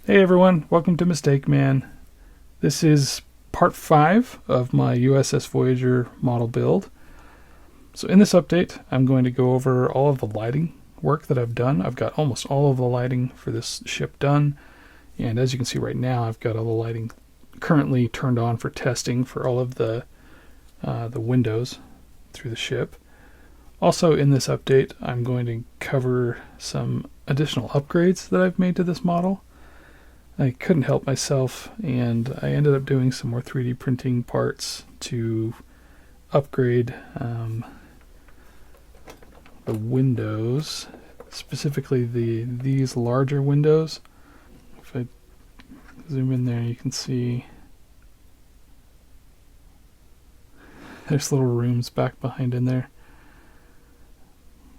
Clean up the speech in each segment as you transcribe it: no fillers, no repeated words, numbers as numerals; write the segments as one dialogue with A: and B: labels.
A: Hey everyone, welcome to Mistake Man. This is part 5 of my USS Voyager model build. So in this update, I'm going to go over all of the lighting work that I've done. I've got almost all of the lighting for this ship done. And as you can see right now, I've got all the lighting currently turned on for testing for all of the windows through the ship. Also in this update, I'm going to cover some additional upgrades that I've made to this model. I couldn't help myself, and I ended up doing some more 3D printing parts to upgrade the windows, specifically these larger windows. If I zoom in there, you can see there's little rooms back behind in there.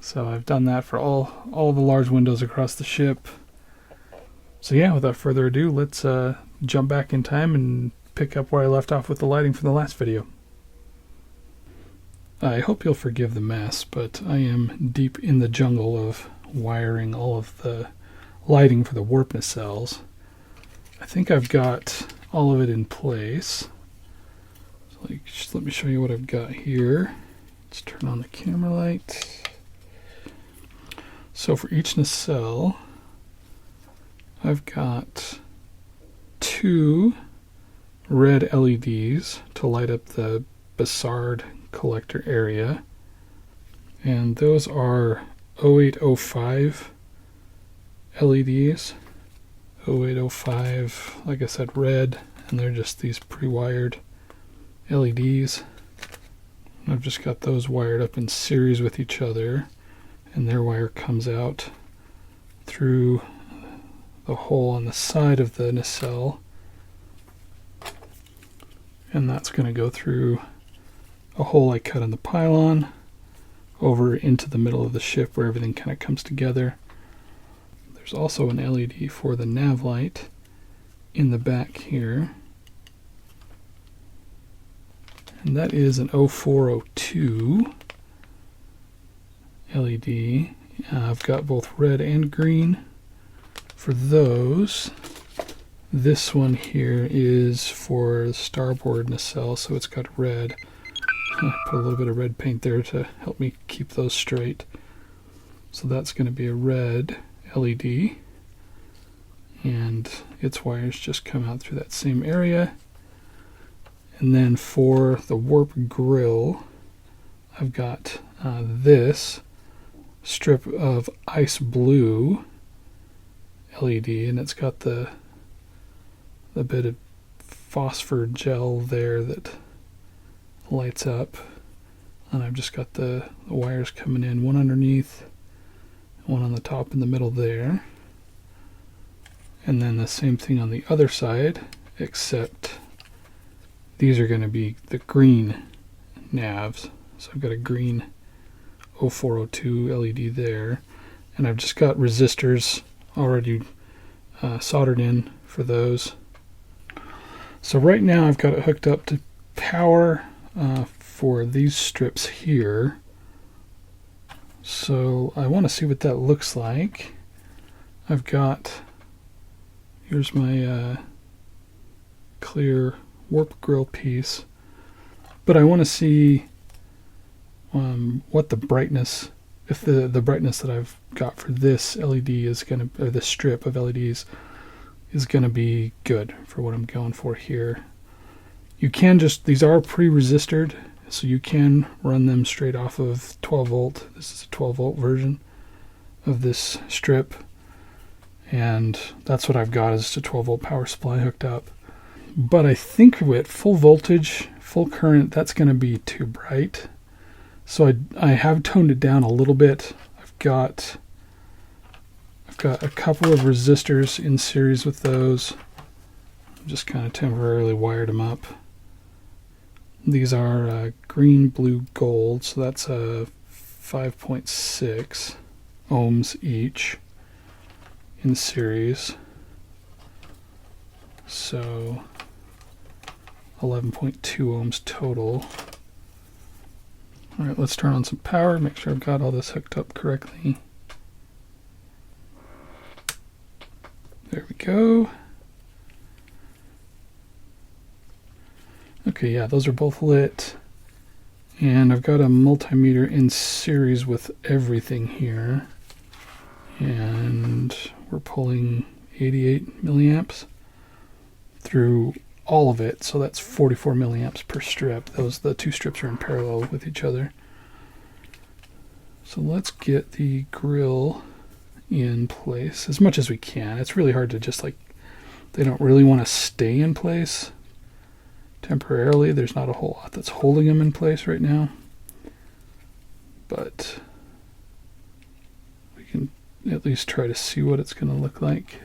A: So I've done that for all the large windows across the ship. So yeah, without further ado, let's jump back in time and pick up where I left off with the lighting from the last video. I hope you'll forgive the mess, but I am deep in the jungle of wiring all of the lighting for the warp nacelles. I think I've got all of it in place. So just let me show you what I've got here. Let's turn on the camera light. So for each nacelle, I've got 2 red LEDs to light up the Bassard collector area, and those are 0805 LEDs. 0805, like I said, red, and they're just these pre-wired LEDs. I've just got those wired up in series with each other, and their wire comes out through the hole on the side of the nacelle, and that's going to go through a hole I cut in the pylon over into the middle of the ship where everything kind of comes together. There's also an LED for the nav light in the back here, and that is an 0402 LED. I've got both red and green for those. This one here is for the starboard nacelle, so it's got red. I put a little bit of red paint there to help me keep those straight. So that's going to be a red LED, and its wires just come out through that same area. And then for the warp grill, I've got this strip of ice blue LED, and it's got the bit of phosphor gel there that lights up, and I've just got the wires coming in, one underneath, one on the top in the middle there, and then the same thing on the other side, except these are going to be the green navs. So I've got a green 0402 LED there, and I've just got resistors already soldered in for those. So right now I've got it hooked up to power for these strips here. So I want to see what that looks like. I've got, here's my clear warp grill piece, but I want to see what the brightness, if the brightness that I've got for this LED is going to, or this strip of LEDs is going to be good for what I'm going for here. You can just, these are pre-resistored, so you can run them straight off of 12 volt. This is a 12 volt version of this strip, and that's what I've got, is just a 12 volt power supply hooked up. But I think at full voltage, full current, that's going to be too bright. So I have toned it down a little bit. I've got a couple of resistors in series with those. I've just kind of temporarily wired them up. These are green, blue, gold, so that's a 5.6 ohms each in series. So 11.2 ohms total. Alright, let's turn on some power, make sure I've got all this hooked up correctly. There we go. Okay, yeah, those are both lit. And I've got a multimeter in series with everything here. And we're pulling 88 milliamps through all of it. So that's 44 milliamps per strip. The two strips are in parallel with each other. So let's get the grill in place as much as we can. It's really hard to just they don't really want to stay in place temporarily. There's not a whole lot that's holding them in place right now, but we can at least try to see what it's going to look like.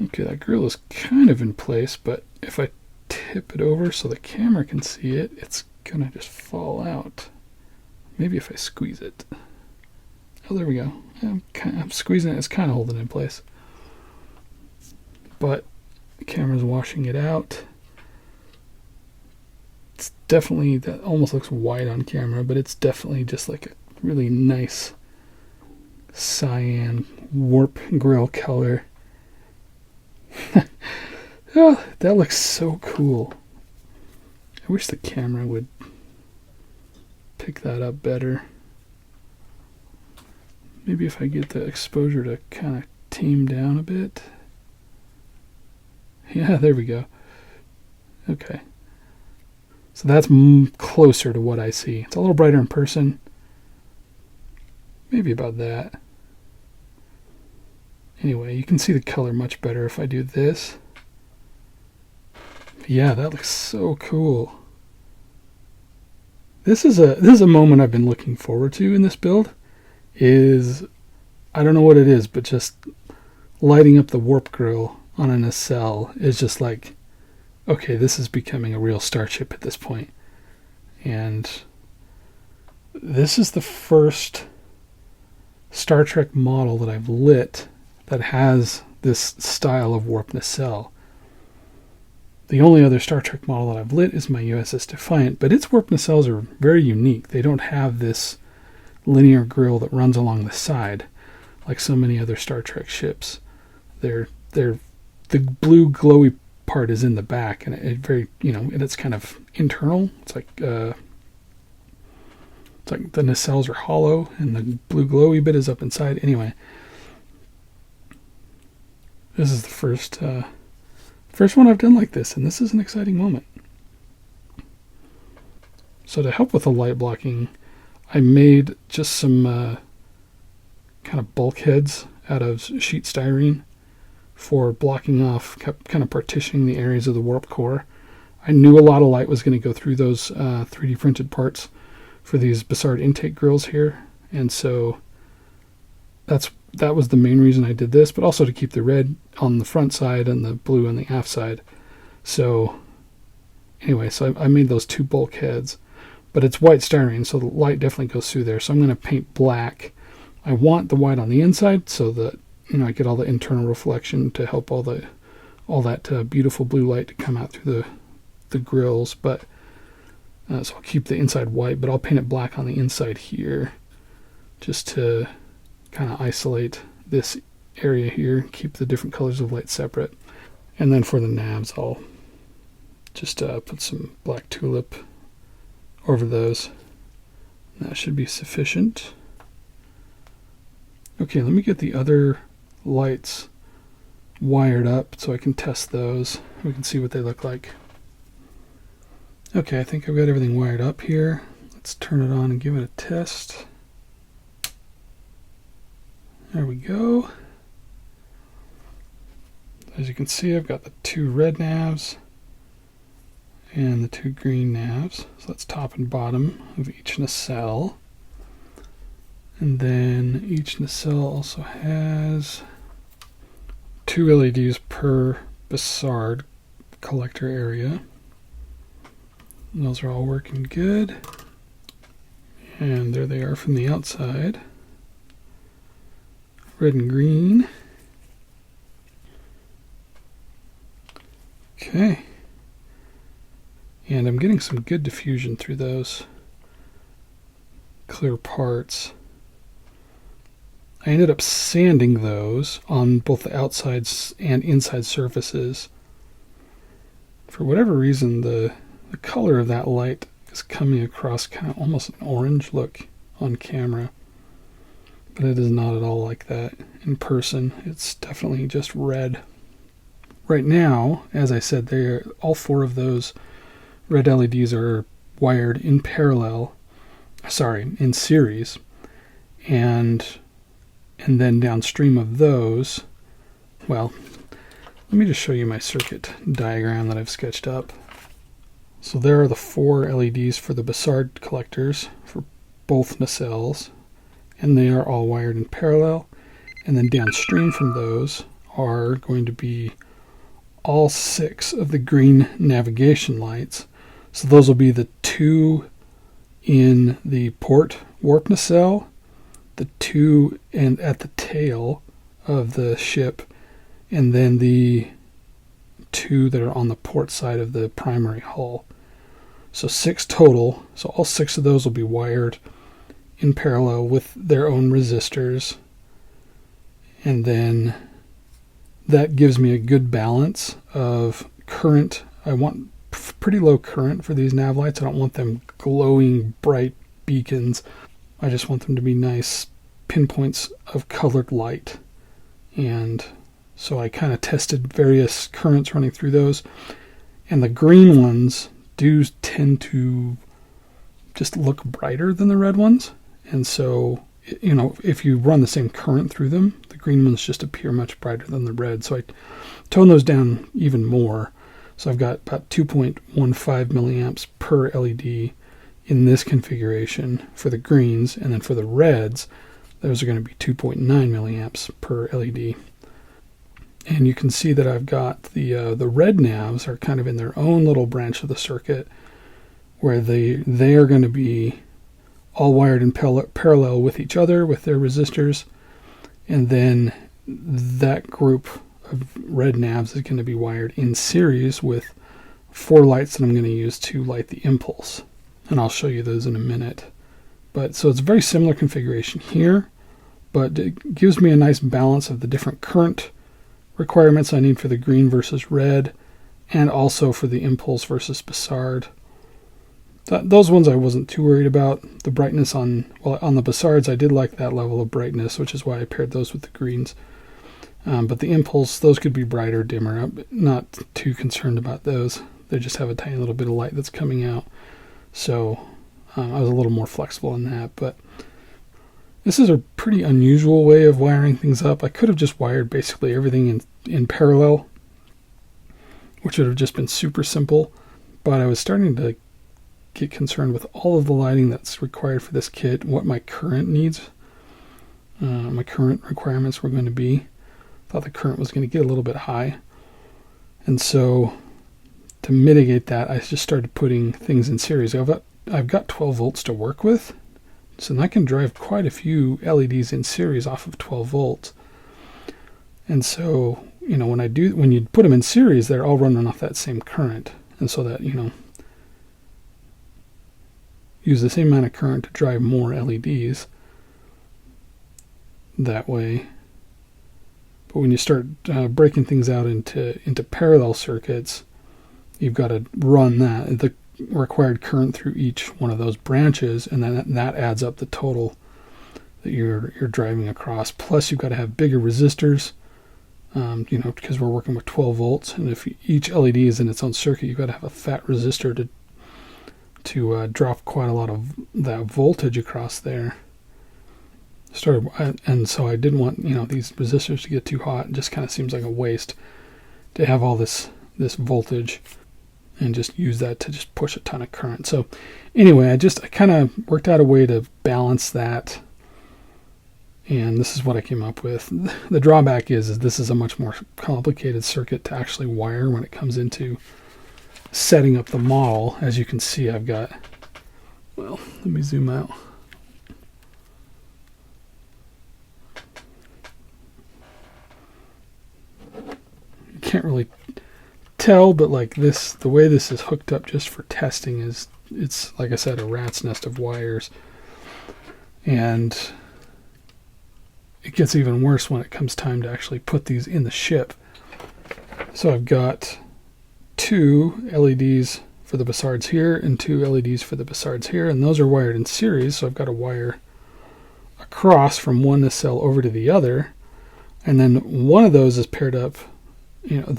A: Okay, that grill is kind of in place, but if I tip it over so the camera can see it, it's going to just fall out. Maybe if I squeeze it. Oh, there we go. I'm squeezing it. It's kind of holding it in place. But the camera's washing it out. It's definitely, that almost looks white on camera, but it's definitely just like a really nice cyan warp grill color. Oh, that looks so cool. I wish the camera would pick that up better. Maybe if I get the exposure to kind of tame down a bit. Yeah, there we go. Okay. So that's closer to what I see. It's a little brighter in person. Maybe about that. Anyway, you can see the color much better if I do this. Yeah, that looks so cool. This is a moment I've been looking forward to in this build. I don't know what it is, but just lighting up the warp grill on a nacelle is just like, okay, this is becoming a real starship at this point. And this is the first Star Trek model that I've lit that has this style of warp nacelle. The only other Star Trek model that I've lit is my USS Defiant, but its warp nacelles are very unique. They don't have this linear grill that runs along the side like so many other Star Trek ships. The blue glowy part is in the back, and and it's kind of internal. It's like the nacelles are hollow and the blue glowy bit is up inside. Anyway, this is the first one I've done like this, and this is an exciting moment. So to help with the light blocking, I made just some kind of bulkheads out of sheet styrene for blocking off, kind of partitioning the areas of the warp core. I knew a lot of light was going to go through those 3D printed parts for these Bassard intake grills here, and so that was the main reason I did this, but also to keep the red on the front side and the blue on the aft side. So anyway, so I made those two bulkheads, but it's white styrene, so the light definitely goes through there. So I'm going to paint black. I want the white on the inside so that I get all the internal reflection to help all that beautiful blue light to come out through the grills. But so I'll keep the inside white, but I'll paint it black on the inside here, just to kind of isolate this area here, keep the different colors of light separate. And then for the navs, I'll just put some black tulip over those. That should be sufficient. Okay, let me get the other lights wired up so I can test those. We can see what they look like. Okay, I think I've got everything wired up here. Let's turn it on and give it a test. There we go. As you can see, I've got the two red navs and the two green navs. So that's top and bottom of each nacelle. And then each nacelle also has 2 LEDs per Bassard collector area. And those are all working good. And there they are from the outside. Red and green. Okay. And I'm getting some good diffusion through those clear parts. I ended up sanding those on both the outside and inside surfaces. For whatever reason, the color of that light is coming across kind of almost an orange look on camera, but it is not at all like that in person. It's definitely just red. Right now, as I said, all 4 of those red LEDs are wired in series, and then downstream of those, well, let me just show you my circuit diagram that I've sketched up. So there are the 4 LEDs for the Bassard collectors for both nacelles, and they are all wired in parallel. And then downstream from those are going to be all 6 of the green navigation lights. So those will be the 2 in the port warp nacelle, the 2 and at the tail of the ship, and then the 2 that are on the port side of the primary hull. So 6 total. So all 6 of those will be wired in parallel with their own resistors. And then that gives me a good balance of current. I want pretty low current for these nav lights. I don't want them glowing bright beacons. I just want them to be nice pinpoints of colored light. And so I kind of tested various currents running through those. And the green ones do tend to just look brighter than the red ones. And so, if you run the same current through them, the green ones just appear much brighter than the red. So I tone those down even more. So I've got about 2.15 milliamps per LED in this configuration for the greens, and then for the reds, those are going to be 2.9 milliamps per LED. And you can see that I've got the red navs are kind of in their own little branch of the circuit, where they are going to be all wired in parallel with each other with their resistors, and then that group of red navs is going to be wired in series with 4 lights that I'm going to use to light the impulse, and I'll show you those in a minute. But so it's a very similar configuration here, but it gives me a nice balance of the different current requirements I need for the green versus red, and also for the impulse versus Bassard. Those ones I wasn't too worried about. The brightness on the Bassards, I did like that level of brightness, which is why I paired those with the greens. But the impulse, those could be brighter, dimmer. I'm not too concerned about those. They just have a tiny little bit of light that's coming out. So I was a little more flexible in that. But this is a pretty unusual way of wiring things up. I could have just wired basically everything in parallel, which would have just been super simple. But I was starting to get concerned with all of the lighting that's required for this kit, what my current needs, my current requirements were going to be. Thought the current was going to get a little bit high. And so to mitigate that, I just started putting things in series. I've got 12 volts to work with, so I can drive quite a few LEDs in series off of 12 volts. And so, when you put them in series, they're all running off that same current. And so that, use the same amount of current to drive more LEDs that way. But when you start breaking things out into parallel circuits, you've got to run the required current through each one of those branches, and then that adds up the total that you're driving across. Plus, you've got to have bigger resistors, because we're working with 12 volts, and if each LED is in its own circuit, you've got to have a fat resistor to drop quite a lot of that voltage across there. And so I didn't want these resistors to get too hot. It just kind of seems like a waste to have all this voltage and just use that to just push a ton of current. So anyway, I kind of worked out a way to balance that, and this is what I came up with. The drawback is this is a much more complicated circuit to actually wire when it comes into setting up the model. As you can see, I've got, let me zoom out. You can't really tell, but like this, the way this is hooked up just for testing it's like I said, a rat's nest of wires. And it gets even worse when it comes time to actually put these in the ship. So I've got 2 LEDs for the Bassards here and 2 LEDs for the Bassards here, and those are wired in series, so I've got to wire across from one nacelle over to the other, and then one of those is paired up, and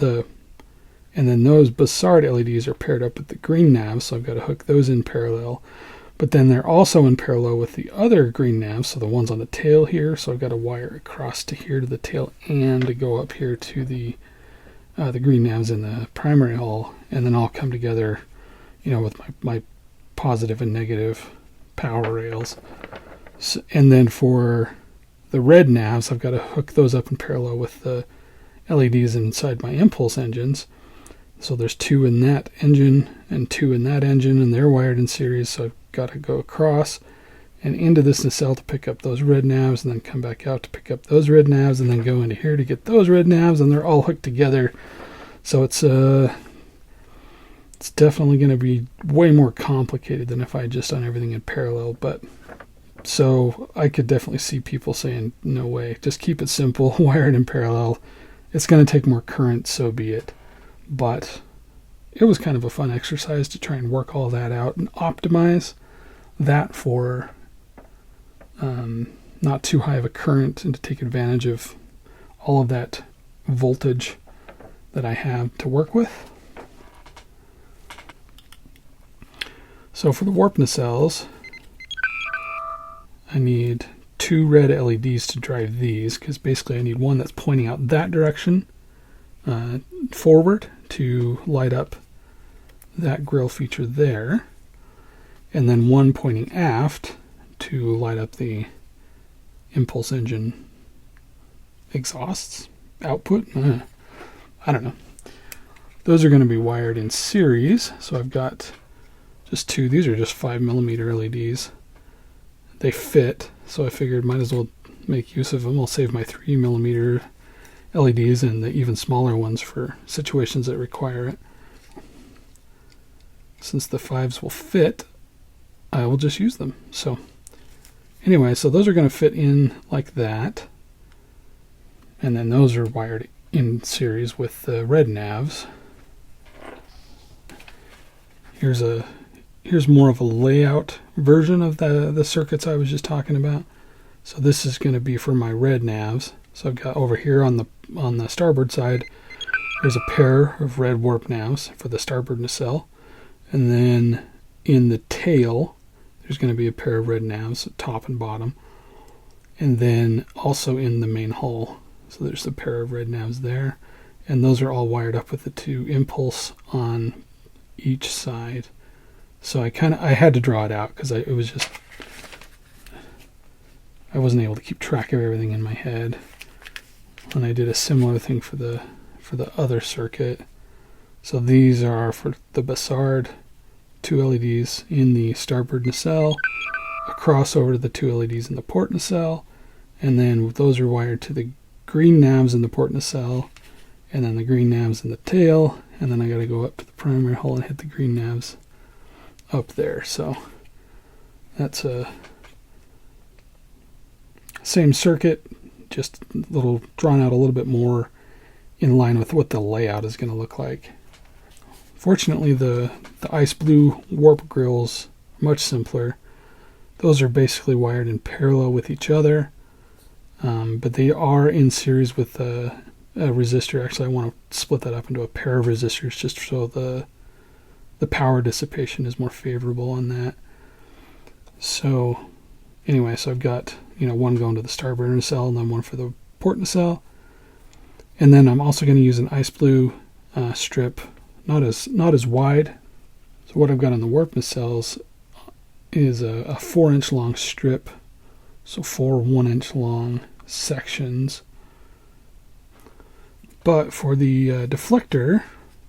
A: then those Bassard LEDs are paired up with the green navs, so I've got to hook those in parallel. But then they're also in parallel with the other green navs, so the ones on the tail here, so I've got to wire across to here to the tail and to go up here to the green navs in the primary hull, and then all come together, with my positive and negative power rails. So, and then for the red navs, I've got to hook those up in parallel with the LEDs inside my impulse engines. So there's 2 in that engine and 2 in that engine, and they're wired in series, so I've got to go across and into this nacelle to pick up those red navs, and then come back out to pick up those red navs, and then go into here to get those red navs, and they're all hooked together. So it's definitely going to be way more complicated than if I had just done everything in parallel. But so I could definitely see people saying, no way, just keep it simple, wire it in parallel. It's going to take more current, so be it. But it was kind of a fun exercise to try and work all that out and optimize that for not too high of a current, and to take advantage of all of that voltage that I have to work with. So for the warp nacelles, I need 2 red LEDs to drive these, because basically I need one that's pointing out that direction forward to light up that grill feature there, and then one pointing aft to light up the impulse engine exhausts output. I don't know. Those are going to be wired in series, so I've got just 2. These are just 5mm LEDs. They fit, so I figured might as well make use of them. I'll save my 3mm LEDs and the even smaller ones for situations that require it. Since the 5s will fit, I will just use them. So anyway, so those are going to fit in like that, and then those are wired in series with the red navs. Here's more of a layout version of the circuits I was just talking about. So this is going to be for my red navs. So I've got over here on the starboard side, there's a pair of red warp navs for the starboard nacelle, and then in the tail there's going to be a pair of red navs, top and bottom, and then also in the main hull. So there's a pair of red navs there, and those are all wired up with the 2 impulse on each side. So I had to draw it out because I wasn't able to keep track of everything in my head. And I did a similar thing for the other circuit. So these are for the Bassard 2 LEDs in the starboard nacelle, across over to the 2 LEDs in the port nacelle, and then those are wired to the green navs in the port nacelle, and then the green navs in the tail, and then I got to go up to the primary hull and hit the green navs up there. So that's a same circuit, just a little drawn out a little bit more in line with what the layout is going to look like. Fortunately, the ice blue warp grills are much simpler. Those are basically wired in parallel with each other, but they are in series with a resistor. Actually, I want to split that up into a pair of resistors just so the power dissipation is more favorable on that. So anyway, so I've got one going to the starboard nacelle and then one for the port nacelle, and then I'm also going to use an ice blue strip, not as wide. So what I've got on the warp nacelles is a 4-inch long strip, so 4 1-inch long sections. But for the deflector,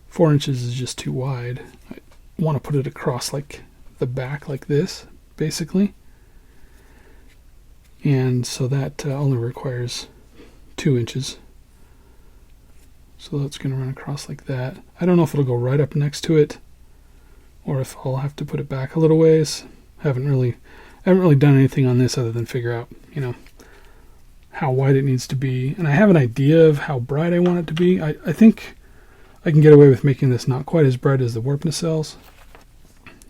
A: 4 inches is just too wide. I want to put it across like the back like this, basically. And so that only requires 2 inches. So that's going to run across like that. I don't know if it'll go right up next to it, or if I'll have to put it back a little ways. I haven't really done anything on this other than figure out, how wide it needs to be, and I have an idea of how bright I want it to be. I think I can get away with making this not quite as bright as the warp nacelles.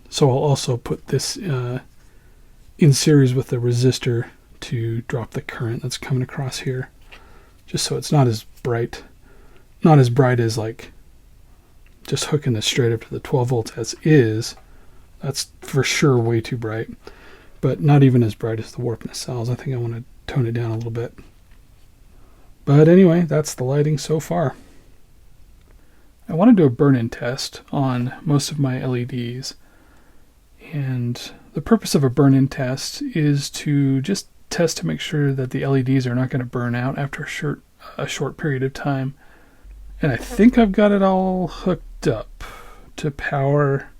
A: So I'll also put this in series with the resistor to drop the current that's coming across here, just so it's not as bright. Not as bright as like just hooking this straight up to the 12 volts as is. That's for sure way too bright, but not even as bright as the warp nacelles. I think I want to tone it down a little bit. But anyway, that's the lighting so far. I want to do a burn-in test on most of my LEDs, and the purpose of a burn-in test is to just test to make sure that the LEDs are not going to burn out after a short period of time. And I think I've got it all hooked up to power.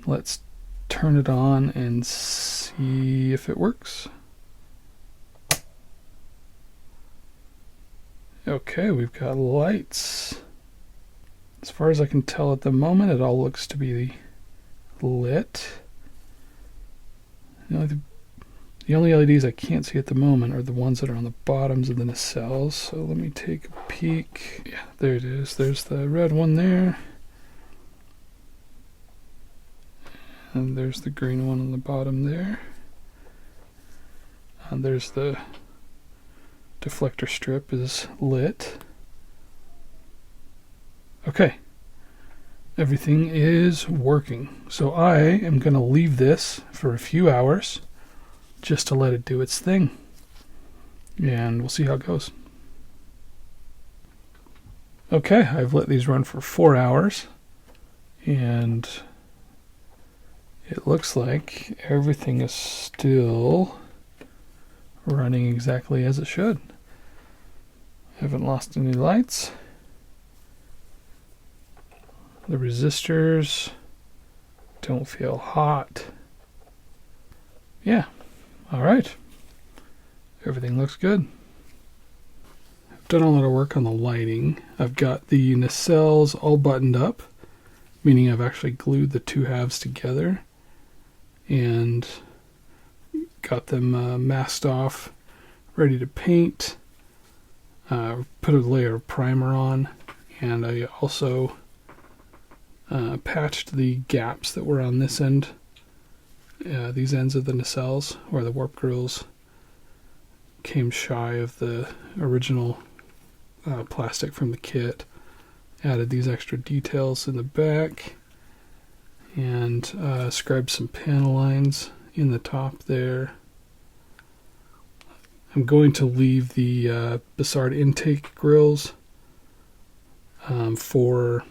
A: Let's turn it on and see if it works. Okay, we've got lights. As far as I can tell at the moment, it all looks to be lit. The only LEDs I can't see at the moment are the ones that are on the bottoms of the nacelles. So let me take a peek. Yeah, there it is. There's the red one there. And there's the green one on the bottom there. And there's the deflector strip is lit. Okay. Everything is working. So I am going to leave this for a few hours just to let it do its thing. And we'll see how it goes. Okay, I've let these run for 4 hours. And it looks like everything is still running exactly as it should. Haven't lost any lights. The resistors don't feel hot. Yeah, all right. Everything looks good. I've done a lot of work on the lighting. I've got the nacelles all buttoned up, meaning I've actually glued the two halves together and got them masked off, ready to paint. Put a layer of primer on, and I also patched the gaps that were on this end, these ends of the nacelles, where the warp grills came shy of the original plastic from the kit. Added these extra details in the back, and scribed some panel lines in the top there. I'm going to leave the Bussard intake grills for...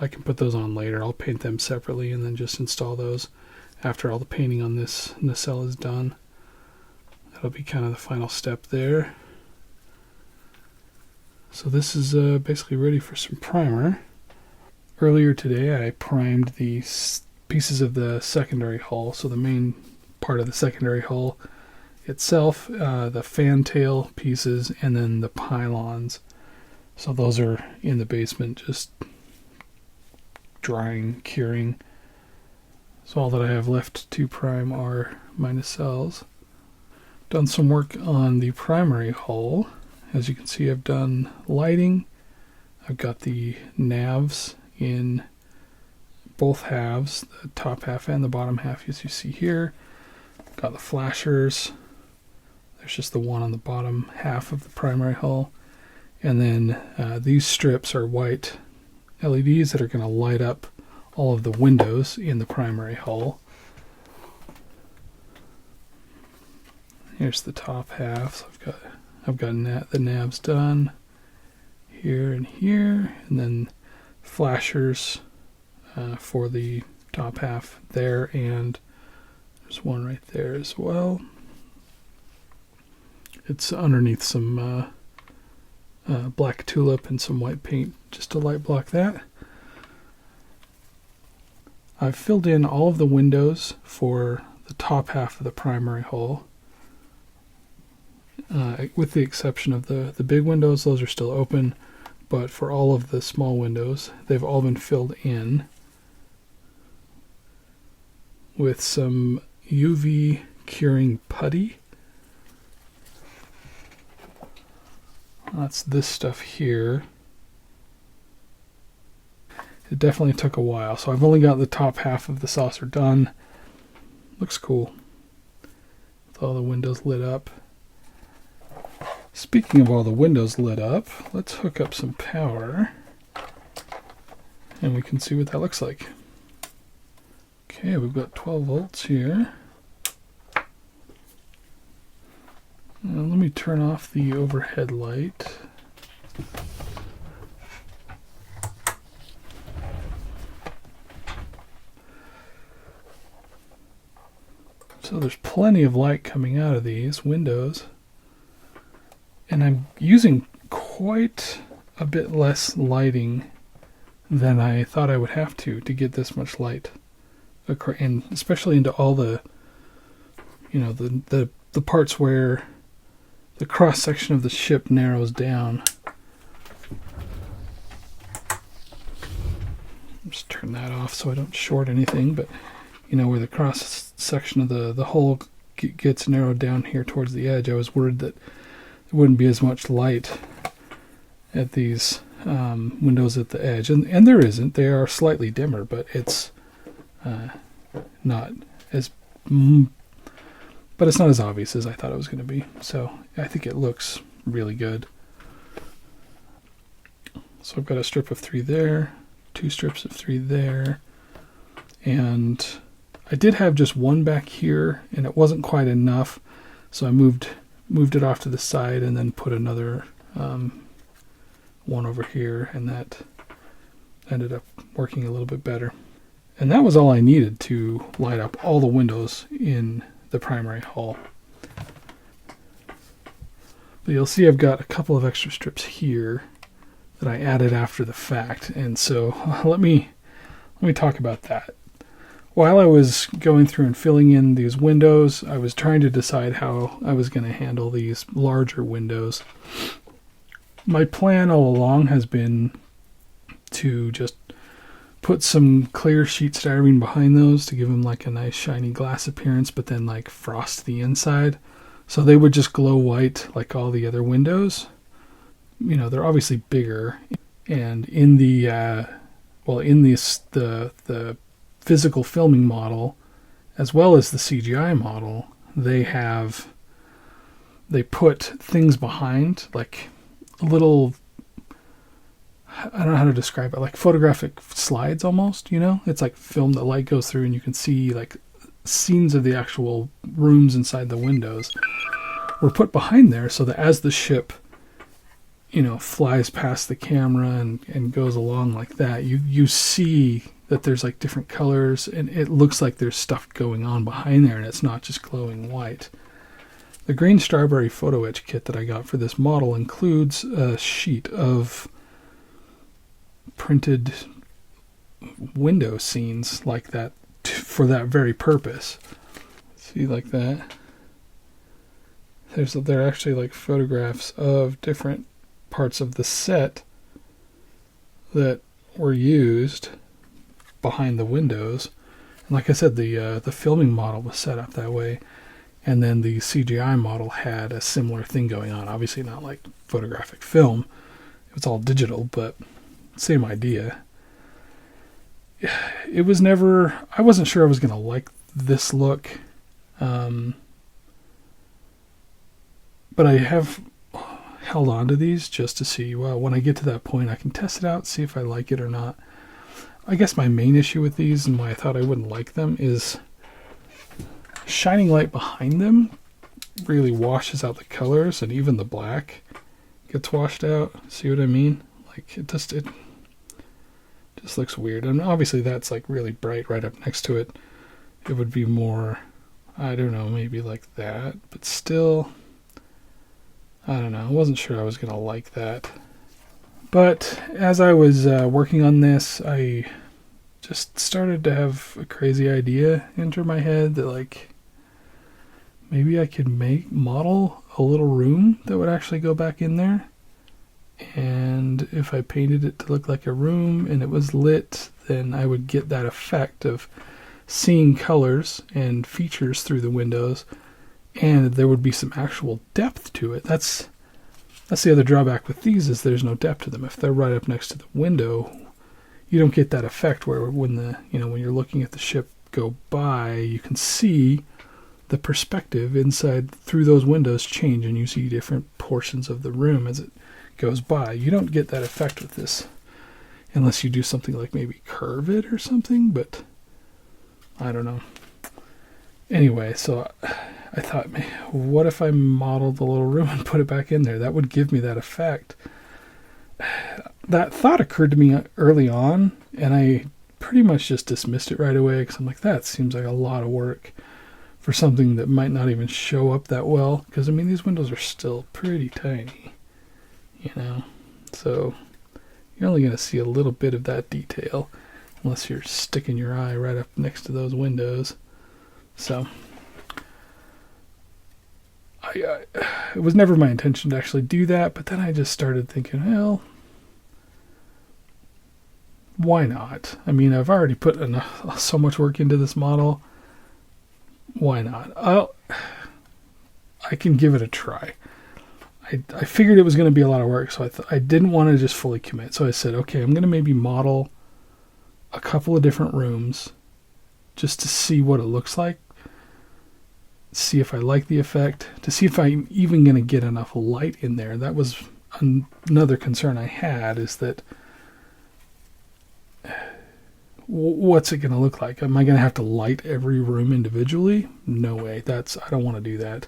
A: I can put those on later. I'll paint them separately and then just install those after all the painting on this nacelle is done. That'll be kind of the final step there. So this is basically ready for some primer. Earlier today I primed the pieces of the secondary hull, so the main part of the secondary hull itself, the fantail pieces, and then the pylons. So those are in the basement just drying, curing. So all that I have left to prime are my nacelles. Done some work on the primary hull. As you can see, I've done lighting. I've got the navs in both halves, the top half and the bottom half, as you see here. Got the flashers. There's just the one on the bottom half of the primary hull. And then these strips are white LEDs that are going to light up all of the windows in the primary hull. Here's the top half. So I've got the navs done here and here, and then flashers for the top half there, and there's one right there as well. It's underneath some black tulip and some white paint just to light block that. I've filled in all of the windows for the top half of the primary hull. With the exception of the big windows, those are still open, but for all of the small windows, they've all been filled in with some UV curing putty. That's this stuff here. It definitely took a while, so I've only got the top half of the saucer done. Looks cool with all the windows lit up. Speaking of all the windows lit up, let's hook up some power and we can see what that looks like. Okay, we've got 12 volts here. Now let me turn off the overhead light. So there's plenty of light coming out of these windows. And I'm using quite a bit less lighting than I thought I would have to get this much light. And especially into all the, the parts where the cross section of the ship narrows down. Just turn that off so I don't short anything, but where the cross section of the hull gets narrowed down here towards the edge, I was worried that there wouldn't be as much light at these windows at the edge, and there isn't. They are slightly dimmer, but it's not as but it's not as obvious as I thought it was going to be. So I think it looks really good. So I've got a strip of 3 there, 2 strips of 3 there, and I did have just one back here, and it wasn't quite enough, so I moved it off to the side and then put another one over here, and that ended up working a little bit better. And that was all I needed to light up all the windows in the primary hull. But you'll see I've got a couple of extra strips here that I added after the fact, and so let me talk about that. While I was going through and filling in these windows, I was trying to decide how I was going to handle these larger windows. My plan all along has been to just put some clear sheet styrene behind those to give them like a nice shiny glass appearance, but then like frost the inside so they would just glow white like all the other windows. They're obviously bigger, and in the the physical filming model as well as the CGI model, they put things behind, like little, I don't know how to describe it, like photographic slides almost, it's like film that light goes through and you can see like scenes of the actual rooms inside the windows were put behind there, so that as the ship flies past the camera and goes along like that, you see that there's like different colors, and it looks like there's stuff going on behind there, and it's not just glowing white. The Green Strawberry photo etch kit that I got for this model includes a sheet of printed window scenes like that for that very purpose. See, like that. They're actually like photographs of different parts of the set that were used behind the windows. And like I said, the filming model was set up that way, and then the CGI model had a similar thing going on. Obviously not like photographic film, it's all digital, but same idea. I wasn't sure I was going to like this look, but I have held on to these just to see, well, when I get to that point I can test it out, see if I like it or not. I guess my main issue with these, and why I thought I wouldn't like them, is shining light behind them really washes out the colors, and even the black gets washed out. See what I mean? Like it just looks weird. And obviously that's like really bright right up next to it. It would be more, I don't know, maybe like that, but still, I don't know. I wasn't sure I was going to like that. But as I was working on this, I just started to have a crazy idea enter my head that like maybe I could model a little room that would actually go back in there. And if I painted it to look like a room and it was lit, then I would get that effect of seeing colors and features through the windows, and there would be some actual depth to it. That's That's the other drawback with these, is there's no depth to them. If they're right up next to the window, you don't get that effect where when when you're looking at the ship go by, you can see the perspective inside through those windows change, and you see different portions of the room as it goes by. You don't get that effect with this unless you do something like maybe curve it or something, but I don't know. Anyway, so I thought, what if I modeled the little room and put it back in there? That would give me that effect. That thought occurred to me early on, and I pretty much just dismissed it right away, because I'm like, that seems like a lot of work for something that might not even show up that well, because I mean, these windows are still pretty tiny, so you're only going to see a little bit of that detail unless you're sticking your eye right up next to those windows. So it was never my intention to actually do that, but then I just started thinking, well, why not? I mean, I've already put so much work into this model. Why not? I can give it a try. I figured it was going to be a lot of work, so I didn't want to just fully commit. So I said, okay, I'm going to maybe model a couple of different rooms just to see what it looks like, see if I like the effect, to see if I'm even going to get enough light in there. That was another concern I had, is that what's it going to look like? Am I going to have to light every room individually? No way. I don't want to do that.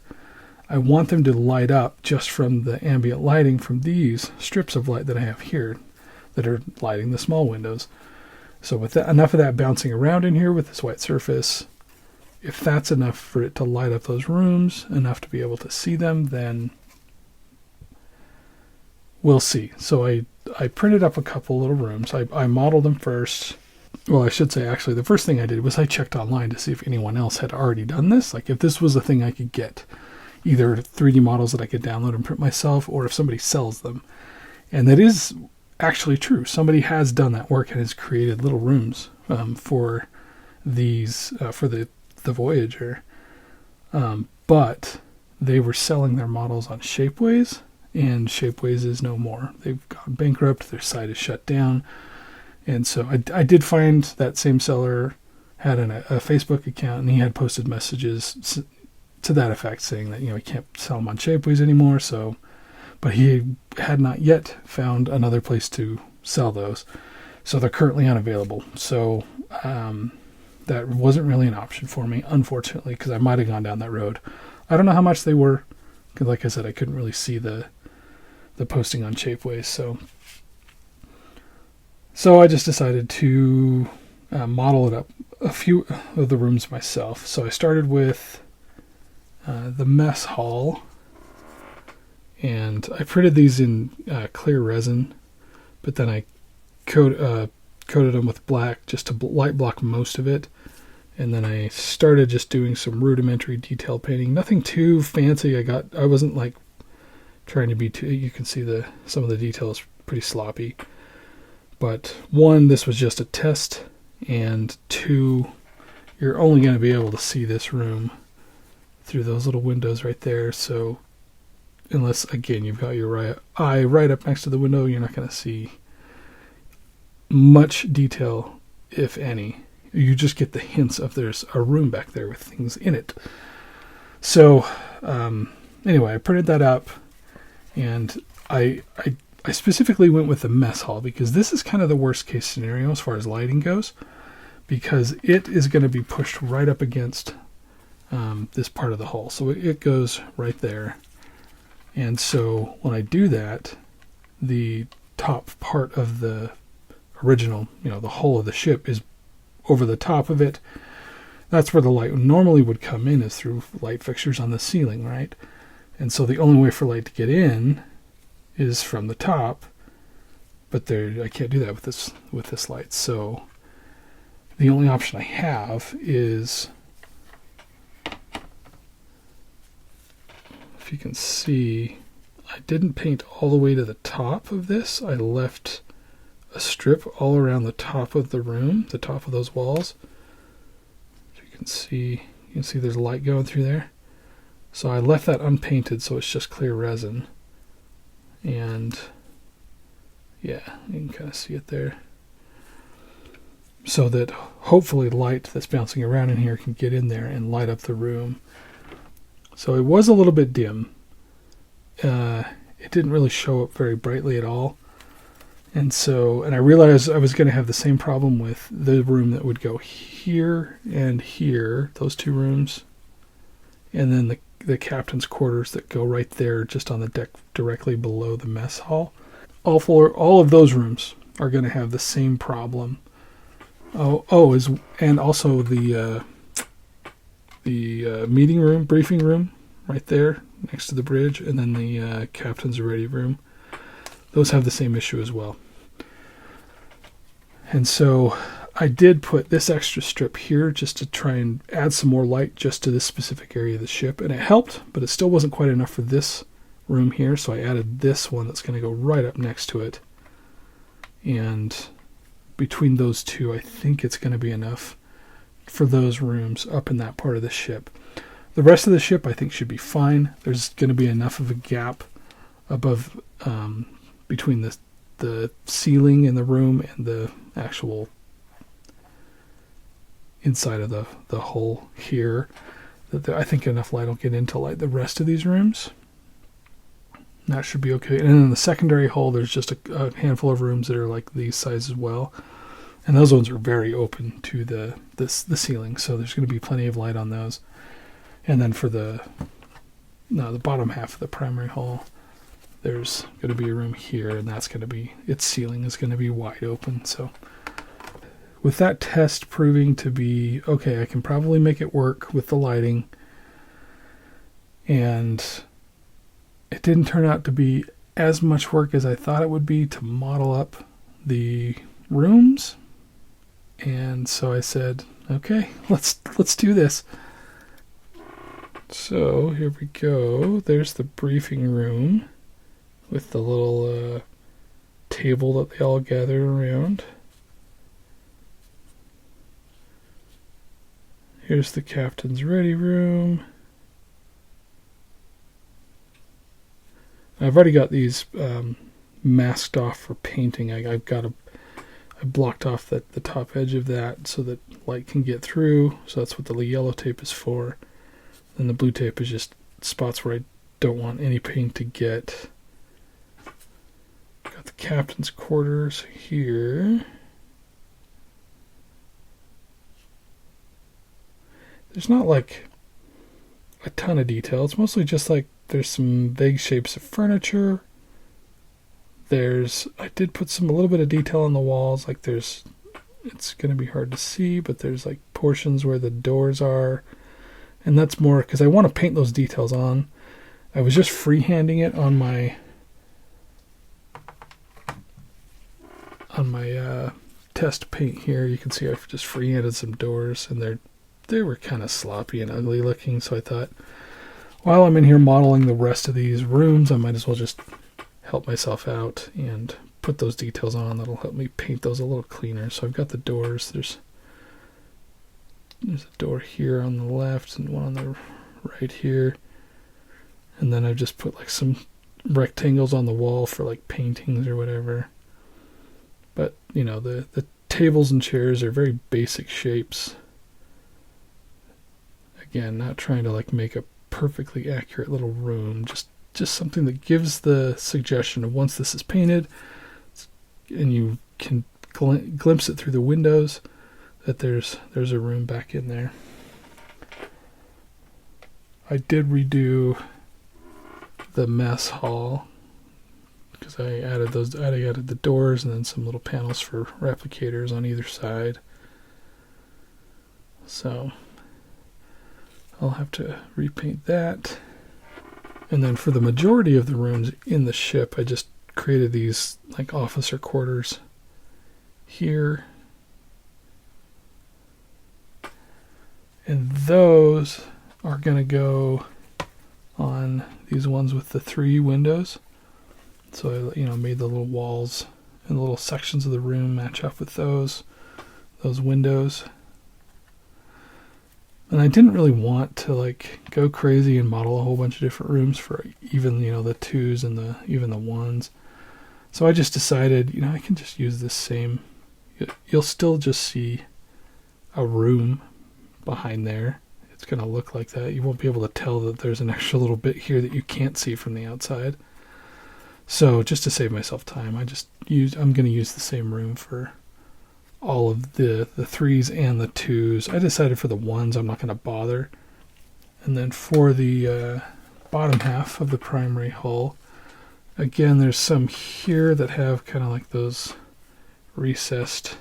A: I want them to light up just from the ambient lighting from these strips of light that I have here that are lighting the small windows. So with that, enough of that bouncing around in here with this white surface, if that's enough for it to light up those rooms, enough to be able to see them, then we'll see. So I printed up a couple little rooms. I modeled them first. Well, I should say, actually, the first thing I did was I checked online to see if anyone else had already done this. Like if this was a thing I could get, either 3D models that I could download and print myself, or if somebody sells them. And that is actually true. Somebody has done that work and has created little rooms for these, for the Voyager. But they were selling their models on Shapeways, and Shapeways is no more. They've gone bankrupt. Their site is shut down. And so I did find that same seller had a Facebook account, and he had posted messages to that effect saying that, he can't sell them on Shapeways anymore. So, but he had not yet found another place to sell those. So they're currently unavailable. So that wasn't really an option for me, unfortunately, because I might have gone down that road. I don't know how much they were, because like I said, I couldn't really see the posting on Shapeways. So I just decided to model it up a few of the rooms myself. So I started with the mess hall, and I printed these in clear resin, but then I coated them with black just to light block most of it. And then I started just doing some rudimentary detail painting, nothing too fancy. I wasn't like trying to be too, you can see some of the details pretty sloppy. But one, this was just a test, and two, you're only going to be able to see this room through those little windows right there. So unless, again, you've got your eye right up next to the window, you're not going to see much detail, if any. You just get the hints of there's a room back there with things in it. So anyway, I printed that up, and I specifically went with the mess hall because this is kind of the worst case scenario as far as lighting goes, because it is going to be pushed right up against this part of the hull. So it goes right there. And so when I do that, the top part of the original, the hull of the ship is over the top of it. That's where the light normally would come in, is through light fixtures on the ceiling, right? And so the only way for light to get in is from the top, but I can't do that with this light. So the only option I have is, if you can see, I didn't paint all the way to the top of this. I left a strip all around the top of the room, the top of those walls. If you can see there's light going through there. So I left that unpainted, so it's just clear resin. And yeah, you can kind of see it there. So that hopefully light that's bouncing around in here can get in there and light up the room. So it was a little bit dim. It didn't really show up very brightly at all. And I realized I was going to have the same problem with the room that would go here and here, those two rooms, and then the captain's quarters that go right there just on the deck directly below the mess hall. All of those rooms are going to have the same problem. And also the meeting room, briefing room, right there next to the bridge, and then the captain's ready room. Those have the same issue as well. And so I did put this extra strip here just to try and add some more light just to this specific area of the ship, and it helped, but it still wasn't quite enough for this room here. So I added this one that's going to go right up next to it, and between those two, I think it's going to be enough for those rooms up in that part of the ship. The rest of the ship, I think, should be fine. There's going to be enough of a gap above between the ceiling in the room and the actual inside of the hull here that I think enough light will get into light the rest of these rooms. That should be okay. And in the secondary hull, there's just a handful of rooms that are like these size as well. And those ones are very open to the ceiling, so there's going to be plenty of light on those. And then for the bottom half of the primary hull, there's going to be a room here, and that's going to be, its ceiling is going to be wide open. So with that test proving to be okay, I can probably make it work with the lighting. And it didn't turn out to be as much work as I thought it would be to model up the rooms. And so I said, okay, let's do this. So here we go. There's the briefing room with the little table that they all gather around. Here's the captain's ready room. I've already got these masked off for painting. I blocked off the top edge of that so that light can get through. So that's what the yellow tape is for. And the blue tape is just spots where I don't want any paint to get. Got the captain's quarters here. There's not like a ton of detail. It's mostly just like there's some vague shapes of furniture. I did put a little bit of detail on the walls. Like it's going to be hard to see, but there's like portions where the doors are. And that's more because I want to paint those details on. I was just freehanding it on my test paint here. You can see I've just freehanded some doors, and they were kind of sloppy and ugly looking. So I thought, while I'm in here modeling the rest of these rooms, I might as well just help myself out and put those details on. That'll help me paint those a little cleaner. So I've got the doors. There's a door here on the left and one on the right here. And then I've just put like some rectangles on the wall for like paintings or whatever. But, the tables and chairs are very basic shapes. Again, not trying to like make a perfectly accurate little room, just something that gives the suggestion of once this is painted and you can glimpse it through the windows, that there's a room back in there. I did redo the mess hall because I added the doors and then some little panels for replicators on either side. So I'll have to repaint that. And then for the majority of the rooms in the ship, I just created these like officer quarters here. And those are going to go on these ones with the 3 windows. So I made the little walls and the little sections of the room match up with those windows. And I didn't really want to like go crazy and model a whole bunch of different rooms for even, the twos and even the ones. So I just decided, I can just use this same. You'll still just see a room behind there. It's going to look like that. You won't be able to tell that there's an extra little bit here that you can't see from the outside. So just to save myself time, I'm going to use the same room for all of the threes and the twos. I decided for the ones I'm not going to bother. And then for the bottom half of the primary hull, again, there's some here that have kind of like those recessed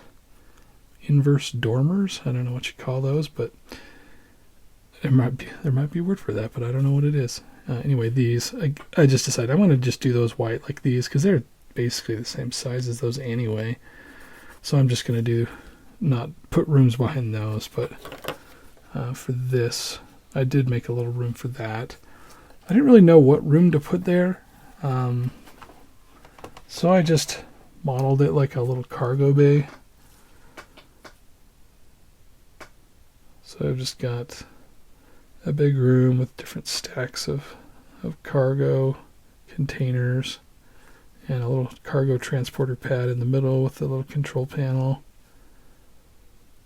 A: inverse dormers. I don't know what you call those, but there might be a word for that, but I don't know what it is. Anyway, these, I just decided I want to just do those white like these because they're basically the same size as those anyway. So I'm just going to not put rooms behind those, but for this, I did make a little room for that. I didn't really know what room to put there, so I just modeled it like a little cargo bay. So I've just got a big room with different stacks of cargo containers and a little cargo transporter pad in the middle with a little control panel.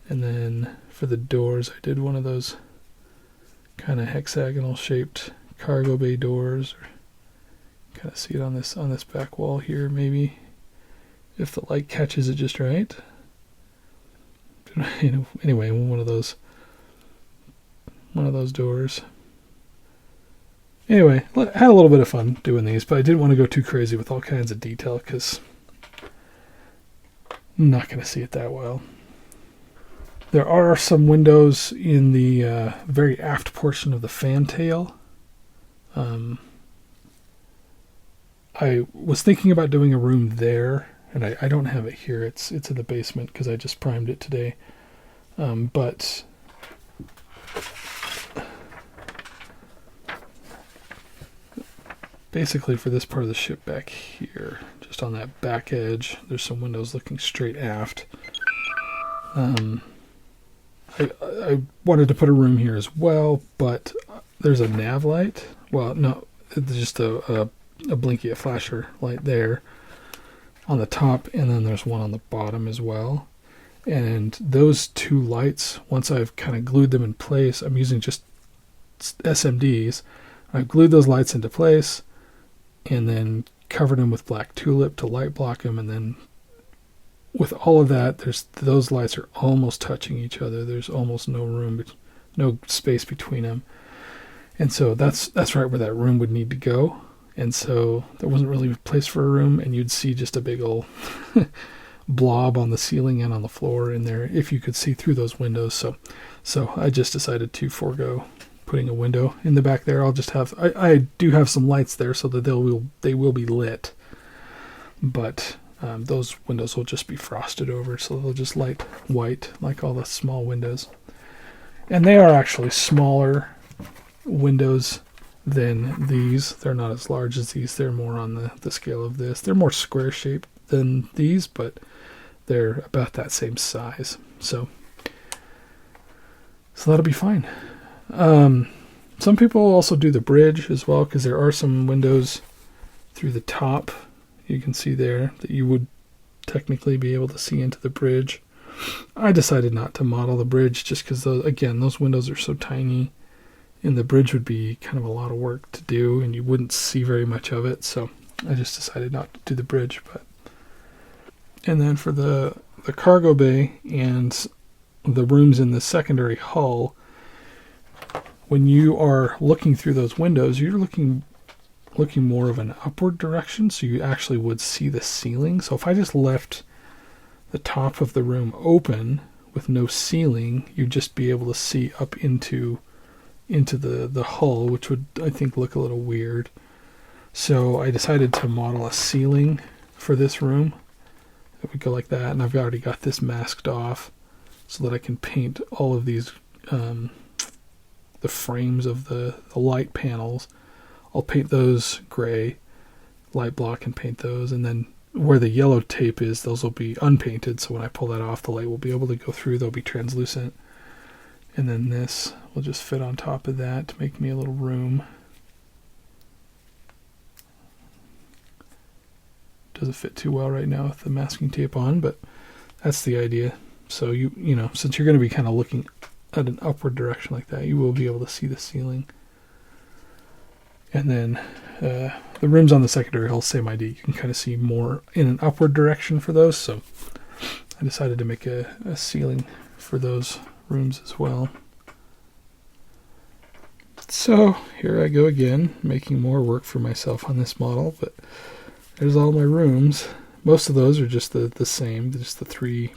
A: And then for the doors, I did one of those kind of hexagonal shaped cargo bay doors. Kind of see it on this back wall here, maybe, if the light catches it just right. Anyway, one of those doors. Anyway, I had a little bit of fun doing these, but I didn't want to go too crazy with all kinds of detail because I'm not going to see it that well. There are some windows in the very aft portion of the fantail. I was thinking about doing a room there, and I don't have it here. It's in the basement because I just primed it today. But basically for this part of the ship back here, just on that back edge, there's some windows looking straight aft. I wanted to put a room here as well, but there's a nav light. Well, no, it's just a blinky, a flasher light there on the top, and then there's one on the bottom as well. And those two lights, once I've kind of glued them in place, I'm using just SMDs. I've glued those lights into place and then covered them with black tulip to light block them, and then with all of that, those lights are almost touching each other. There's almost no room, no space between them. And so that's right where that room would need to go. And so there wasn't really a place for a room, and you'd see just a big old blob on the ceiling and on the floor in there if you could see through those windows. So I just decided to forego putting a window in the back there. I'll just have, I do have some lights there so that they will be lit, but those windows will just be frosted over, so they'll just light white like all the small windows. And they are actually smaller windows than these. They're not as large as these. They're more on the scale of this. They're more square shaped than these, but they're about that same size. So that'll be fine. Some people also do the bridge as well, because there are some windows through the top. You can see there that you would technically be able to see into the bridge. I decided not to model the bridge just because, those windows are so tiny, and the bridge would be kind of a lot of work to do, and you wouldn't see very much of it. So I just decided not to do the bridge. And then for the cargo bay and the rooms in the secondary hull, when you are looking through those windows, you're looking more of an upward direction, so you actually would see the ceiling. So if I just left the top of the room open with no ceiling, you'd just be able to see up into the hull, which would, I think, look a little weird. So I decided to model a ceiling for this room. It would go like that, and I've already got this masked off so that I can paint all of these, the frames of the light panels. I'll paint those gray, light block, and paint those, and then where the yellow tape is, those will be unpainted, so when I pull that off, the light will be able to go through. They'll be translucent. And then this will just fit on top of that to make me a little room. Doesn't fit too well right now with the masking tape on, but that's the idea. So you know, since you're going to be kind of looking at an upward direction like that, you will be able to see the ceiling. And then the rooms on the secondary hull, same idea. You can kind of see more in an upward direction for those. So I decided to make a ceiling for those rooms as well. So here I go again, making more work for myself on this model, but there's all my rooms. Most of those are just the same, just the three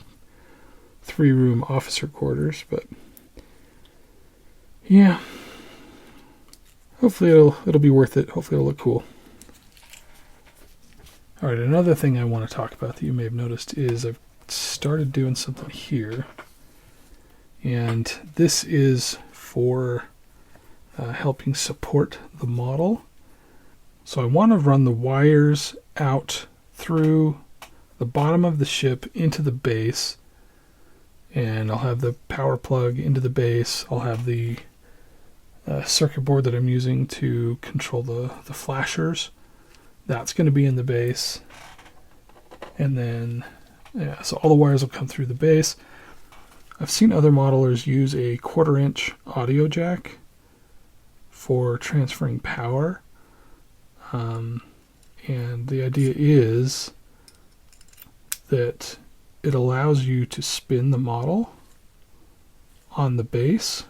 A: room officer quarters, but yeah. Hopefully it'll be worth it. Hopefully it'll look cool. All right, another thing I want to talk about that you may have noticed is I've started doing something here, and this is for helping support the model. So I want to run the wires out through the bottom of the ship into the base, and I'll have the power plug into the base. I'll have the circuit board that I'm using to control the flashers. That's going to be in the base. And then, yeah, so all the wires will come through the base. I've seen other modelers use a 1/4 inch audio jack for transferring power. And the idea is that it allows you to spin the model on the base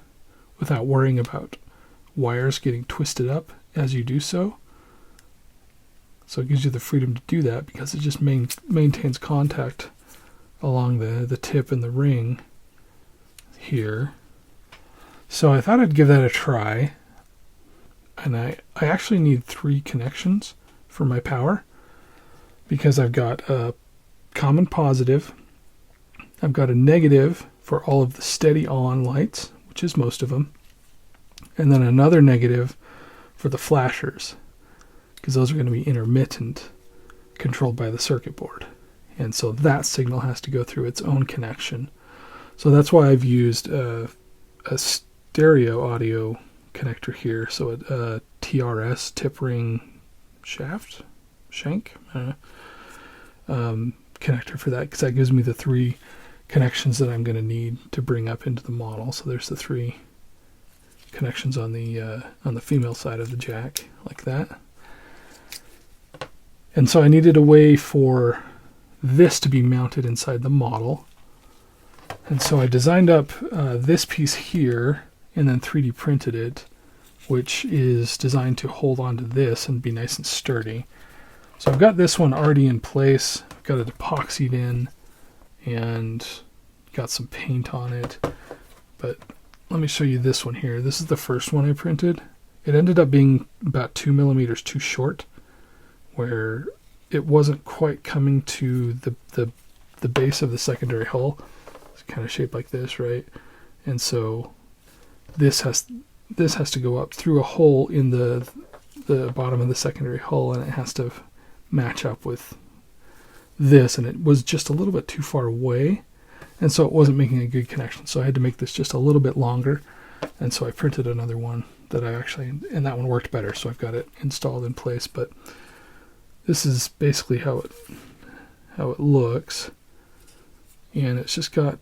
A: without worrying about wires getting twisted up as you do so. So it gives you the freedom to do that because it just maintains contact along the tip and the ring here. So I thought I'd give that a try. And I actually need 3 connections for my power because I've got a common positive, I've got a negative for all of the steady on lights, which is most of them, and then another negative for the flashers because those are going to be intermittent, controlled by the circuit board. And so that signal has to go through its own connection. So that's why I've used a stereo audio connector here, so a TRS, tip ring shank connector for that, because that gives me the 3 connections that I'm going to need to bring up into the model. So there's the 3 connections on the female side of the jack, like that. And so I needed a way for this to be mounted inside the model, and so I designed up this piece here and then 3D printed it, which is designed to hold on to this and be nice and sturdy. So I've got this one already in place. I've got it epoxied in and got some paint on it. But let me show you this one here. This is the first one I printed. It ended up being about 2 millimeters too short, where it wasn't quite coming to the base of the secondary hull. It's kind of shaped like this, right? And so this has to go up through a hole in the bottom of the secondary hull, and it has to match up with this, and it was just a little bit too far away, and so it wasn't making a good connection. So I had to make this just a little bit longer, and so I printed another one that and that one worked better, so I've got it installed in place. But this is basically how it looks, and it's just got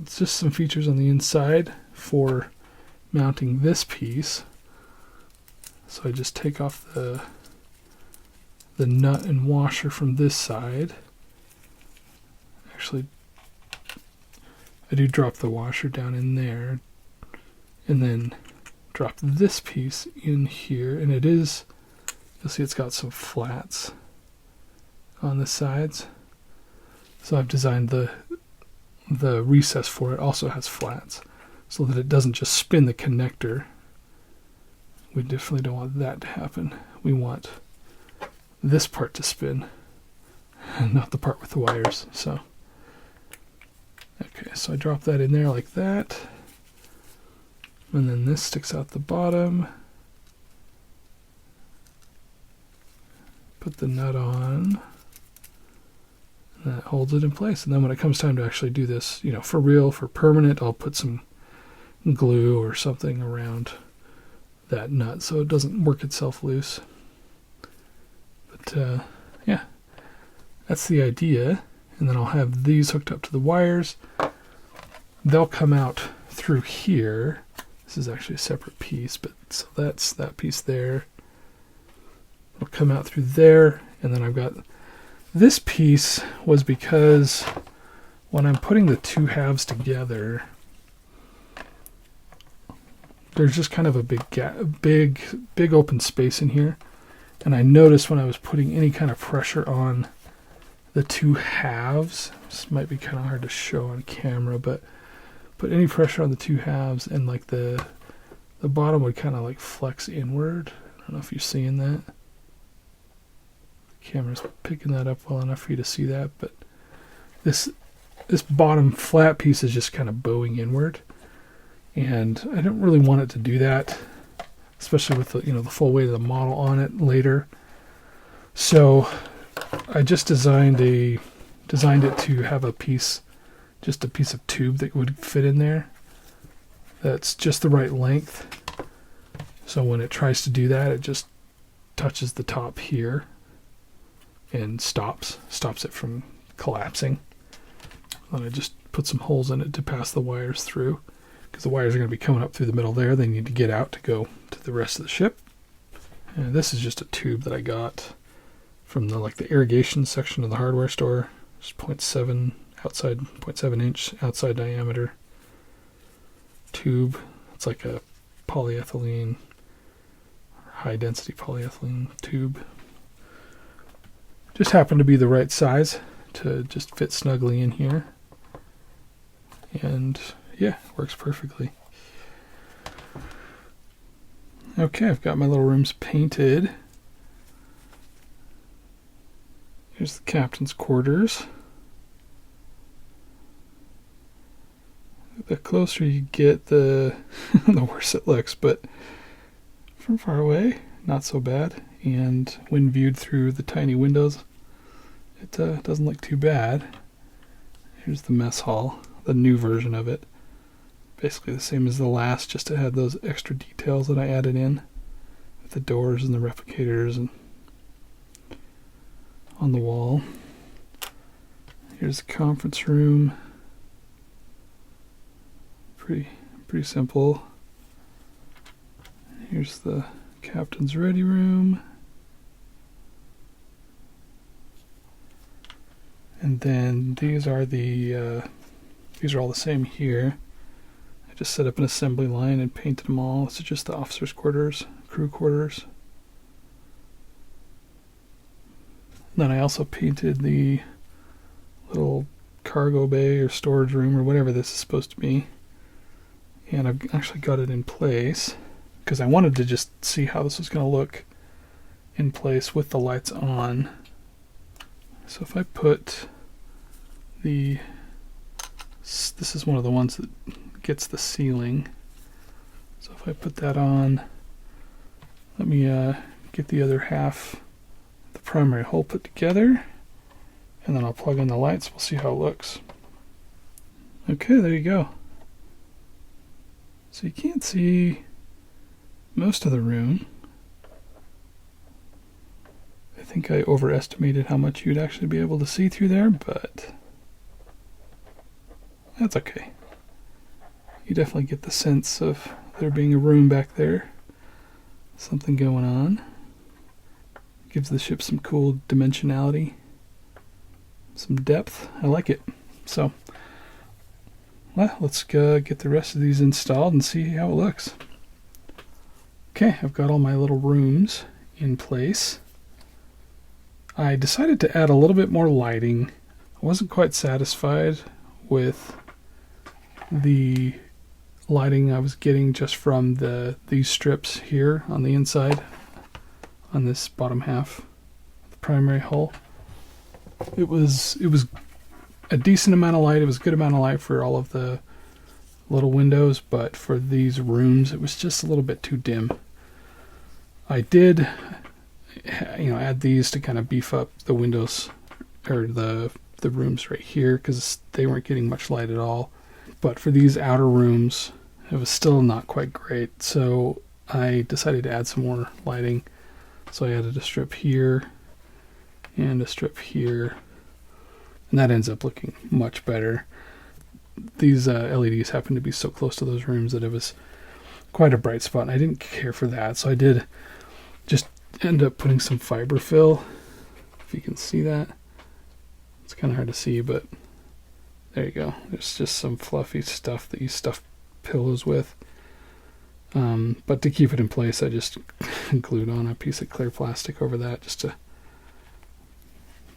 A: just some features on the inside for mounting this piece. So I just take off the nut and washer from this side. Actually, I do drop the washer down in there, and then drop this piece in here, and you'll see it's got some flats on the sides. So I've designed the recess for it also has flats, so that it doesn't just spin the connector. We definitely don't want that to happen. We want this part to spin, and not the part with the wires. So, okay, so I drop that in there like that, and then this sticks out the bottom. Put the nut on, and that holds it in place. And then when it comes time to actually do this, for real, for permanent, I'll put some glue or something around that nut so it doesn't work itself loose. But yeah, that's the idea. And then I'll have these hooked up to the wires. They'll come out through here. This is actually a separate piece, but so that's that piece there. It'll come out through there, and then I've got this piece was because when I'm putting the two halves together, there's just kind of a big gap, big open space in here. And I noticed when I was putting any kind of pressure on the two halves, this might be kind of hard to show on camera, but put any pressure on the two halves and like the bottom would kind of like flex inward. I don't know if you're seeing that. The camera's picking that up well enough for you to see that, but this bottom flat piece is just kind of bowing inward. And I don't really want it to do that, especially with the, the full weight of the model on it later. So I just designed it to have just a piece of tube that would fit in there. That's just the right length. So when it tries to do that, it just touches the top here and stops it from collapsing. And I just put some holes in it to pass the wires through, because the wires are going to be coming up through the middle there. They need to get out to go to the rest of the ship. And this is just a tube that I got from the irrigation section of the hardware store. It's 0.7 inch outside diameter tube. It's like a polyethylene, high density polyethylene tube. Just happened to be the right size to just fit snugly in here. And yeah, it works perfectly. Okay, I've got my little rooms painted. Here's the captain's quarters. The closer you get, the worse it looks, but from far away, not so bad. And when viewed through the tiny windows, it doesn't look too bad. Here's the mess hall, the new version of it. Basically the same as the last, just it had those extra details that I added in with the doors and the replicators and on the wall. Here's the conference room. Pretty simple. Here's the captain's ready room. And then these are all the same here. I just set up an assembly line and painted them all. This is just the officers' quarters, crew quarters. And then I also painted the little cargo bay or storage room or whatever this is supposed to be. And I've actually got it in place because I wanted to just see how this was going to look in place with the lights on. So if I put this is one of the ones that gets the ceiling. So if I put that on, let me get the other half, the primary hull put together, and then I'll plug in the lights. We'll see how it looks. Okay, there you go. So you can't see most of the room. I think I overestimated how much you'd actually be able to see through there, but that's okay. You definitely get the sense of there being a room back there. Something going on. Gives the ship some cool dimensionality, some depth. I like it. So, well, let's get the rest of these installed and see how it looks. Okay, I've got all my little rooms in place. I decided to add a little bit more lighting. I wasn't quite satisfied with the lighting I was getting just from these strips here on the inside, on this bottom half, the primary hull. It was a decent amount of light. It was a good amount of light for all of the little windows, but for these rooms, it was just a little bit too dim. I did, add these to kind of beef up the windows or the rooms right here because they weren't getting much light at all. But for these outer rooms, it was still not quite great. So I decided to add some more lighting. So I added a strip here and a strip here, and that ends up looking much better. These LEDs happen to be so close to those rooms that it was quite a bright spot, and I didn't care for that. So I did just end up putting some fiber fill, if you can see that. It's kind of hard to see, but there you go. There's just some fluffy stuff that you stuff pillows with. But to keep it in place, I just glued on a piece of clear plastic over that just to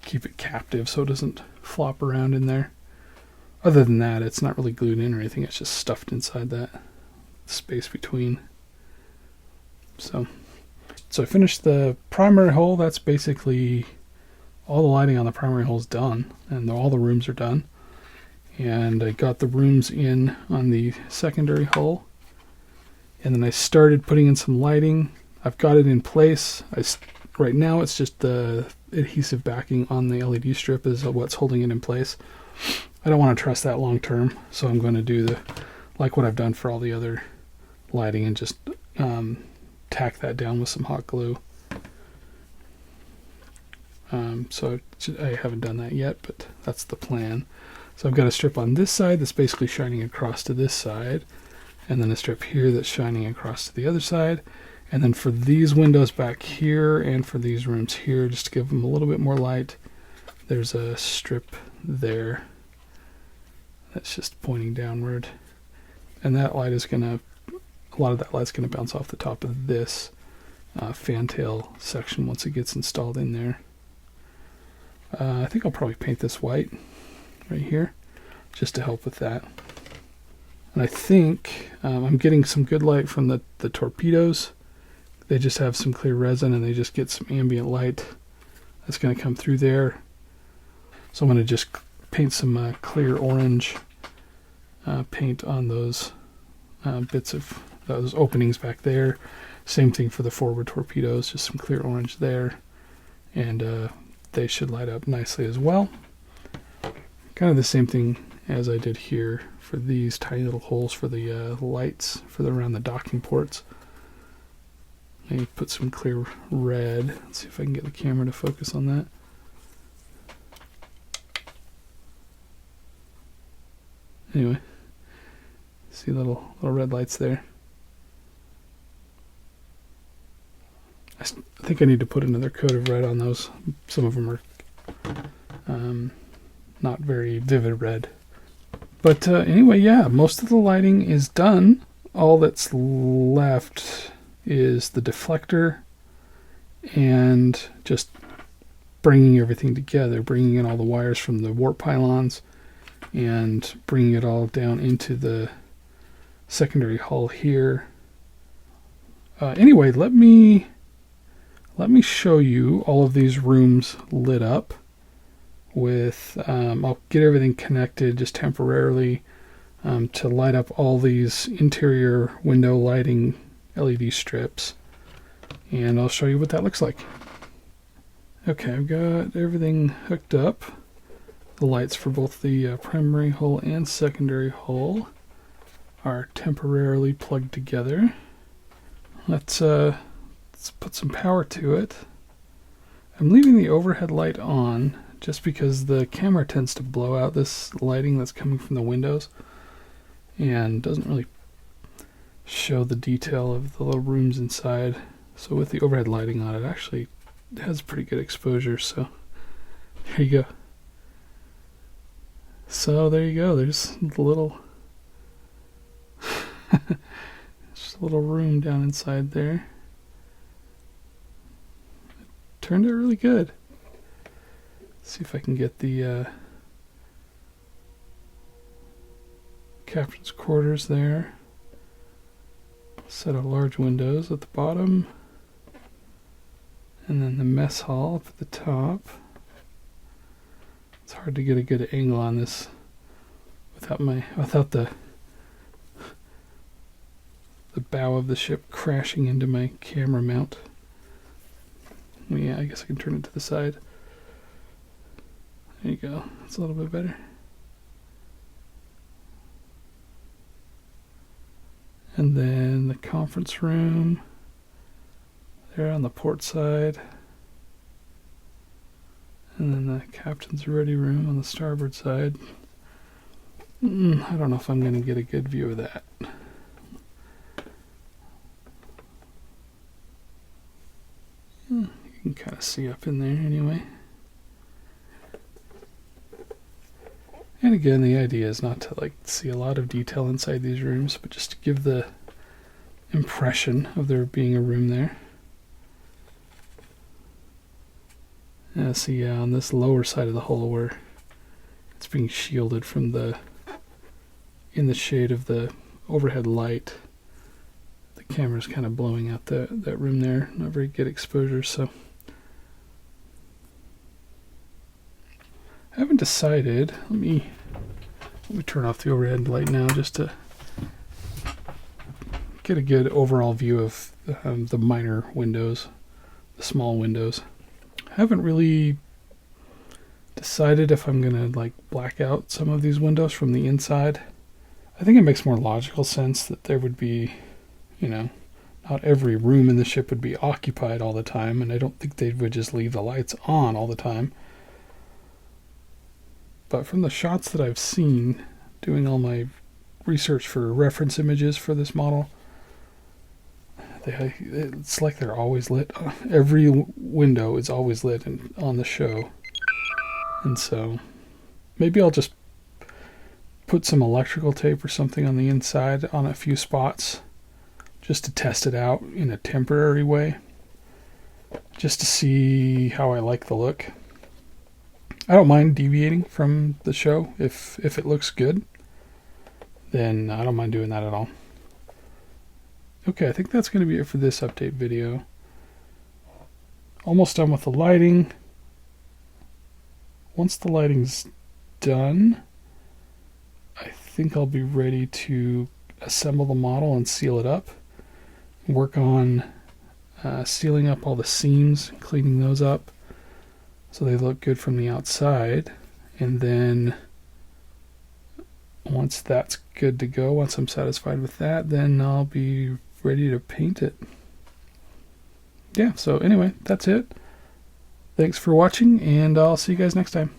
A: keep it captive so it doesn't flop around in there. Other than that, it's not really glued in or anything. It's just stuffed inside that space between. So I finished the primary hull. That's basically all the lighting on the primary hull is done, and all the rooms are done. And I got the rooms in on the secondary hull, and then I started putting in some lighting. I've got it in place. Right now it's just the adhesive backing on the LED strip is what's holding it in place. I don't want to trust that long term, so I'm going to do like what I've done for all the other lighting and just tack that down with some hot glue. So I haven't done that yet, but that's the plan. So I've got a strip on this side that's basically shining across to this side, and then a strip here that's shining across to the other side. And then for these windows back here and for these rooms here, just to give them a little bit more light, there's a strip there that's just pointing downward. And that light is a lot of that light's going to bounce off the top of this fantail section once it gets installed in there. I think I'll probably paint this white right here just to help with that. And I think I'm getting some good light from the torpedoes. They just have some clear resin and they just get some ambient light that's going to come through there. So I'm going to just paint some clear orange paint on those bits of those openings back there. Same thing for the forward torpedoes, just some clear orange there. And they should light up nicely as well. Kind of the same thing as I did here for these tiny little holes for the lights around the docking ports. Maybe put some clear red. Let's see if I can get the camera to focus on that. Anyway, see little red lights there. I think I need to put another coat of red on those. Some of them are not very vivid red. But anyway, yeah, most of the lighting is done. All that's left is the deflector and just bringing everything together, bringing in all the wires from the warp pylons and bringing it all down into the secondary hull here. Anyway, let me show you all of these rooms lit up with, I'll get everything connected just temporarily to light up all these interior window lighting LED strips, and I'll show you what that looks like. Okay, I've got everything hooked up. The lights for both the primary hull and secondary hull are temporarily plugged together. Let's put some power to it. I'm leaving the overhead light on just because the camera tends to blow out this lighting that's coming from the windows and doesn't really show the detail of the little rooms inside. So with the overhead lighting on, it actually has pretty good exposure. So there you go. So there you go. There's the little just a little room down inside there. It turned out really good. Let's see if I can get the captain's quarters there. Set of large windows at the bottom, and then the mess hall up at the top. It's hard to get a good angle on this without the bow of the ship crashing into my camera mount. Yeah, I guess I can turn it to the side. There you go. That's a little bit better. And then the conference room there on the port side. And then the captain's ready room on the starboard side. I don't know if I'm going to get a good view of that. You can kind of see up in there anyway. And again, the idea is not to see a lot of detail inside these rooms, but just to give the impression of there being a room there. See, on this lower side of the hull where it's being shielded from in the shade of the overhead light, the camera's kind of blowing out that room there. Not very good exposure, so I haven't decided. Let me turn off the overhead light now just to get a good overall view of the minor windows, the small windows. I haven't really decided if I'm going to black out some of these windows from the inside. I think it makes more logical sense that there would be, not every room in the ship would be occupied all the time, and I don't think they would just leave the lights on all the time. But from the shots that I've seen, doing all my research for reference images for this model, it's like they're always lit. Every window is always lit on the show. And so maybe I'll just put some electrical tape or something on the inside on a few spots just to test it out in a temporary way, just to see how I like the look. I don't mind deviating from the show if it looks good. Then I don't mind doing that at all. Okay, I think that's going to be it for this update video. Almost done with the lighting. Once the lighting's done, I think I'll be ready to assemble the model and seal it up. Work on sealing up all the seams, cleaning those up so they look good from the outside. And then once that's good to go, once I'm satisfied with that, then I'll be ready to paint it. Yeah, so anyway, that's it. Thanks for watching, and I'll see you guys next time.